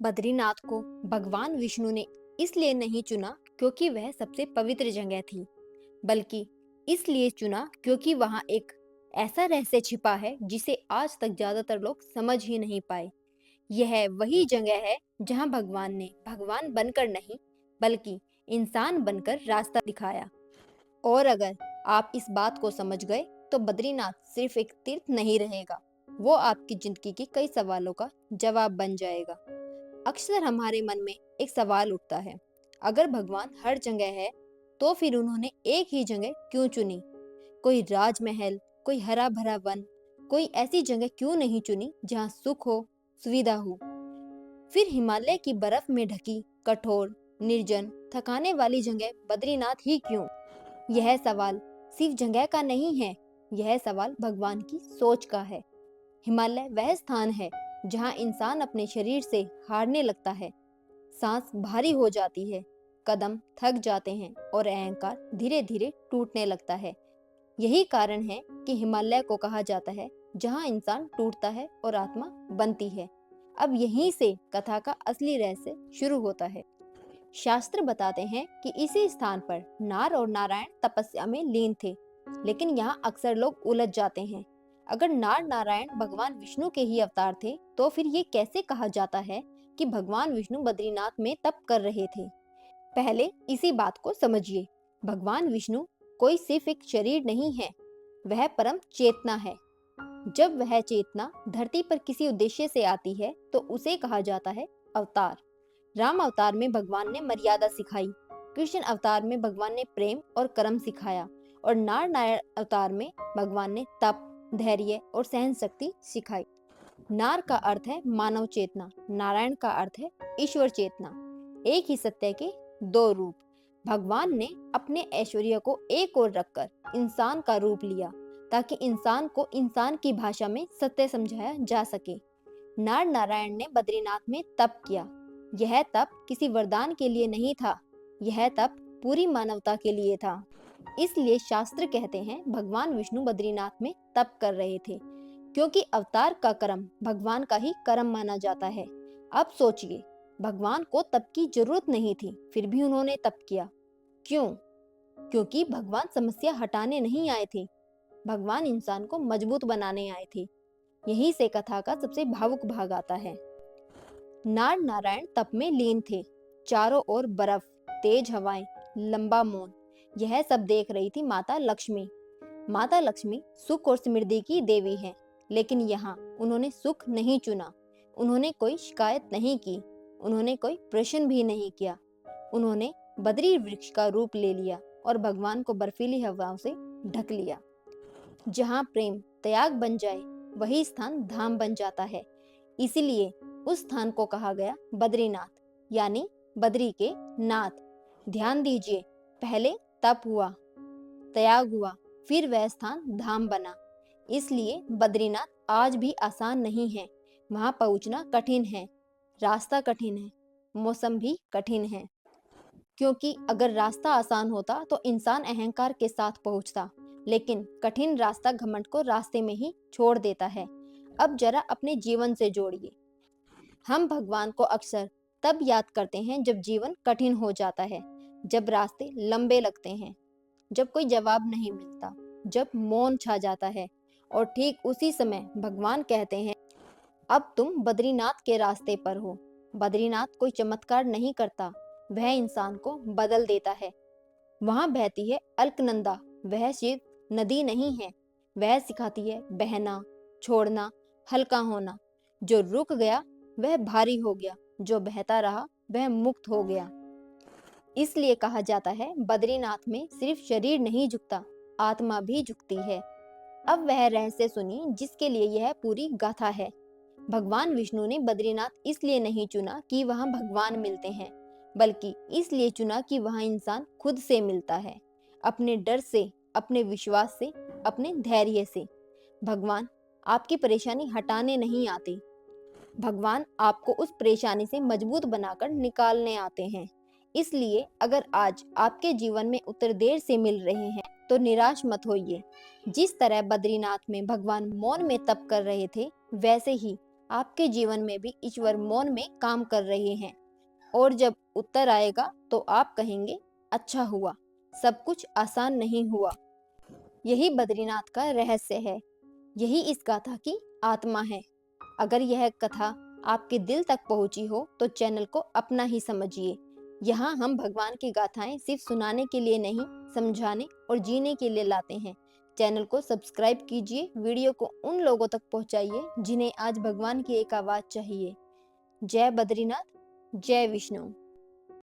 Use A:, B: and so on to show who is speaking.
A: बद्रीनाथ को भगवान विष्णु ने इसलिए नहीं चुना क्योंकि वह सबसे पवित्र जगह थी, बल्कि इसलिए चुना क्योंकि वहां एक ऐसा रहस्य छिपा है जिसे आज तक ज्यादातर लोग समझ ही नहीं पाए। यह वही जगह है जहां भगवान ने भगवान बनकर नहीं, बल्कि इंसान बनकर रास्ता दिखाया। और अगर आप इस बात को समझ गए, तो बद्रीनाथ सिर्फ एक तीर्थ नहीं रहेगा, वो आपकी जिंदगी के कई सवालों का जवाब बन जाएगा। अक्सर हमारे मन में एक सवाल उठता है, अगर भगवान हर जगह है, तो फिर उन्होंने एक ही जगह क्यों चुनी? कोई राजमहल, कोई हरा भरा वन, कोई ऐसी जगह क्यों नहीं चुनी जहाँ सुख हो, सुविधा हो? फिर हिमालय की बर्फ में ढकी, कठोर, निर्जन, थकाने वाली जगह बद्रीनाथ ही क्यों? यह सवाल सिर्फ जगह का नहीं है, यह सवाल भगवान की सोच का है। हिमालय वह स्थान है जहाँ इंसान अपने शरीर से हारने लगता है, सांस भारी हो जाती है, कदम थक जाते हैं और अहंकार धीरे धीरे टूटने लगता है। यही कारण है कि हिमालय को कहा जाता है जहाँ इंसान टूटता है और आत्मा बनती है। अब यहीं से कथा का असली रहस्य शुरू होता है। शास्त्र बताते हैं कि इसी स्थान पर नार और नारायण तपस्या में लीन थे, लेकिन यहाँ अक्सर लोग उलझ जाते हैं। अगर नार नारायण भगवान विष्णु के ही अवतार थे, तो फिर ये कैसे कहा जाता है कि भगवान विष्णु बद्रीनाथ में तप कर रहे थे? पहले इसी बात को समझिए। भगवान विष्णु कोई सिर्फ एक शरीर नहीं है, वह परम चेतना है। जब वह चेतना धरती पर किसी उद्देश्य से आती है, तो उसे कहा जाता है अवतार। राम अवतार में भगवान ने मर्यादा सिखाई, कृष्ण अवतार में भगवान ने प्रेम और कर्म सिखाया, और नारायण अवतार में भगवान ने तप, धैर्य और सहन शक्ति सिखाई। नार का अर्थ है मानव चेतना, नारायण का अर्थ है ईश्वर चेतना। एक ही सत्य के दो रूप। भगवान ने अपने ऐश्वर्य को एक ओर रखकर इंसान का रूप लिया, ताकि इंसान को इंसान की भाषा में सत्य समझाया जा सके। नार नारायण ने बद्रीनाथ में तप किया। यह तप किसी वरदान के लिए नहीं था, यह तप पूरी मानवता के लिए था। इसलिए शास्त्र कहते हैं भगवान विष्णु बद्रीनाथ में तप कर रहे थे, क्योंकि अवतार का कर्म भगवान का ही कर्म माना जाता है। अब सोचिए, भगवान को तप की जरूरत नहीं थी, फिर भी उन्होंने तप किया। क्यों? क्योंकि भगवान समस्या हटाने नहीं आए थे, भगवान इंसान को मजबूत बनाने आए थे। यहीं से कथा का सबसे भावुक भाग आता है। नार नारायण तप में लीन थे। चारों ओर बर्फ, तेज हवाएं, लंबा मौन, यह सब देख रही थी माता लक्ष्मी। माता लक्ष्मी सुख और समृद्धि की देवी है, लेकिन यहाँ उन्होंने सुख नहीं चुना, उन्होंने कोई शिकायत नहीं की, उन्होंने कोई प्रश्न भी नहीं किया। उन्होंने बद्री वृक्ष का रूप ले लिया और भगवान को बर्फीली हवाओं से ढक लिया। जहाँ प्रेम त्याग बन जाए, वही स्थान धाम बन जाता है। इसीलिए उस स्थान को कहा गया बद्रीनाथ, यानी बद्री के नाथ। ध्यान दीजिए, पहले तप हुआ, त्याग हुआ, फिर वह स्थान धाम बना। इसलिए बद्रीनाथ आज भी आसान नहीं है, वहां पहुंचना कठिन है, रास्ता कठिन है, मौसम भी कठिन है। क्योंकि अगर रास्ता आसान होता तो इंसान अहंकार के साथ पहुंचता, लेकिन कठिन रास्ता घमंड को रास्ते में ही छोड़ देता है। अब जरा अपने जीवन से जोड़िए। हम भगवान को अक्सर तब याद करते हैं जब जीवन कठिन हो जाता है, जब रास्ते लंबे लगते हैं, जब कोई जवाब नहीं मिलता, जब मौन छा जाता है। और ठीक उसी समय भगवान कहते हैं, अब तुम बद्रीनाथ के रास्ते पर हो। बद्रीनाथ कोई चमत्कार नहीं करता, वह इंसान को बदल देता है। वहां बहती है अलकनंदा, वह शिव नदी नहीं है, वह सिखाती है बहना, छोड़ना, हल्का होना। जो रुक गया वह भारी हो गया, जो बहता रहा वह मुक्त हो गया। इसलिए कहा जाता है बद्रीनाथ में सिर्फ शरीर नहीं झुकता, आत्मा भी झुकती है। अब वह रहस्य सुनिए जिसके लिए यह पूरी गाथा है। भगवान विष्णु ने बद्रीनाथ इसलिए नहीं चुना कि वहां भगवान मिलते हैं, बल्कि इसलिए चुना कि वहां इंसान खुद से मिलता है, अपने डर से, अपने विश्वास से, अपने धैर्य से। भगवान आपकी परेशानी हटाने नहीं आते, भगवान आपको उस परेशानी से मजबूत बनाकर निकालने आते हैं। इसलिए अगर आज आपके जीवन में उत्तर देर से मिल रहे हैं, तो निराश मत होइए। जिस तरह बद्रीनाथ में भगवान मौन में तप कर रहे थे, वैसे ही आपके जीवन में भी ईश्वर मौन में काम कर रहे हैं, और जब उत्तर आएगा तो आप कहेंगे, अच्छा हुआ, सब कुछ आसान नहीं हुआ। यही बद्रीनाथ का रहस्य है, यही इस गाथा की आत्मा है। अगर यह कथा आपके दिल तक पहुंची हो तो चैनल को अपना ही समझिए। यहाँ हम भगवान की गाथाएं सिर्फ सुनाने के लिए नहीं, समझाने और जीने के लिए लाते हैं। चैनल को सब्सक्राइब कीजिए, वीडियो को उन लोगों तक पहुंचाइए जिन्हें आज भगवान की एक आवाज चाहिए। जय बद्रीनाथ, जय विष्णु।